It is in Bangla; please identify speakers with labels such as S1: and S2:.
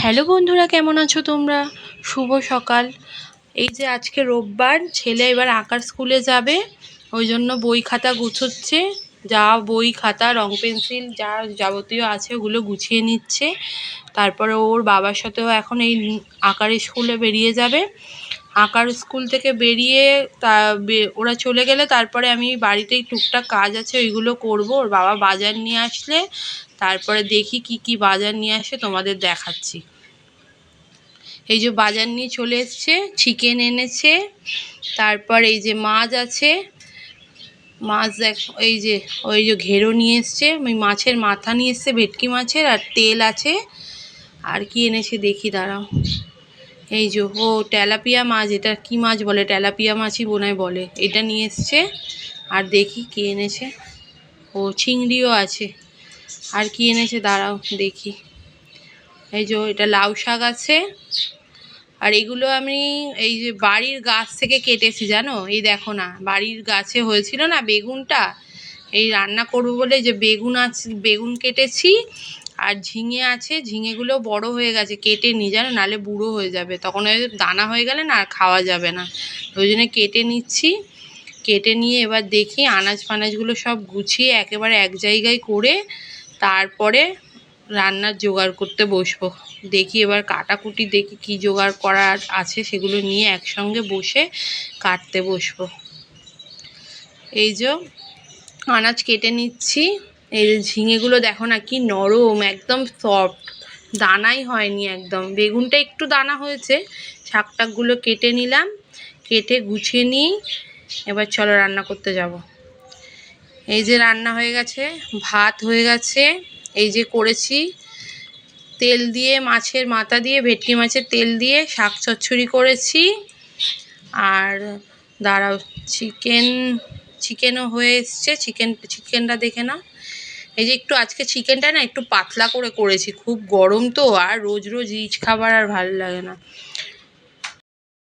S1: হ্যালো বন্ধুরা, কেমন আছো তোমরা? শুভ সকাল। এই যে আজকে রোববার, ছেলে এবার আঁকার স্কুলে যাবে, ওই জন্য বই খাতা গুছোচ্ছে। যা বই খাতা রং পেন্সিল যা যাবতীয় আছে ওগুলো গুছিয়ে নিচ্ছে। তারপরে ওর বাবার সাথেও এখন এই আঁকার স্কুলে বেরিয়ে যাবে। আঁকার স্কুল থেকে বেরিয়ে ওরা চলে গেলে তারপরে আমি বাড়িতেই টুকটাক কাজ আছে ওইগুলো করব। ওর বাবা বাজার নিয়ে আসলে তারপরে দেখি কি কি বাজার নিয়ে আসে তোমাদের দেখাচ্ছি। এই যে বাজার নিয়ে চলে এসছে, চিকেন এনেছে, তারপর এই যে মাছ আছে, মাছ দেখ, ওই যে ঘেরো নিয়ে এসছে, ওই মাছের মাথা নিয়ে এসছে, ভেটকি মাছের, আর তেল আছে। আর কি এনেছে দেখি, দাঁড়াও। এই যে তেলাপিয়া মাছ, এটা কি মাছ বলে, তেলাপিয়া মাছই বোনায় বলে, এটা নিয়ে এসছে। আর দেখি কি এনেছে, চিংড়িও আছে। আর কি এনেছে দাঁড়াও দেখি। এই যে এটা লাউ শাক আছে। আর এগুলো আমি এই যে বাড়ির গাছ থেকে কেটেছি, জানো। এই দেখো না, বাড়ির গাছে হয়েছিল না বেগুনটা, এই রান্না করবো বলে যে বেগুন আছে, বেগুন কেটেছি। আর ঝিঙে আছে, ঝিঙেগুলো বড় হয়ে গেছে, কেটে নি জানো, নাহলে বুড়ো হয়ে যাবে, তখন ওই দানা হয়ে গেলে না আর খাওয়া যাবে না। ওই জন্য কেটে নিচ্ছি। কেটে নিয়ে এবার দেখি আনাজ ফানাজগুলো সব গুছিয়ে একেবারে এক জায়গায় করে তারপরে রান্নার জোগাড় করতে বসবো। দেখি এবার কাটাকুটি দেখি কি জোগাড় করার আছে, সেগুলো নিয়ে একসঙ্গে বসে কাটতে বসবো। এই যে আনাজ কেটে নিচ্ছি। এই যে ঝিঙেগুলো দেখো না কি নরম, একদম সফট, দানাই হয়নি একদম। বেগুনটা একটু দানা হয়েছে। শাক টাকগুলো কেটে নিলাম, কেটে গুছিয়ে নিই। এবার চলো রান্না করতে যাব। এই যে রান্না হয়ে গেছে, ভাত হয়ে গেছে। এই যে করেছি তেল দিয়ে, মাছের মাথা দিয়ে, ভেটকি মাছের তেল দিয়ে শাক চচ্চড়ি করেছি। আর দাঁড়াও, চিকেনও হয়ে এসছে। চিকেনটা দেখে না। এই যে একটু আজকে চিকেনটা না একটু পাতলা করে করেছি, খুব গরম তো, আর রোজ রোজ রিচ খাবার আর ভালো লাগে না।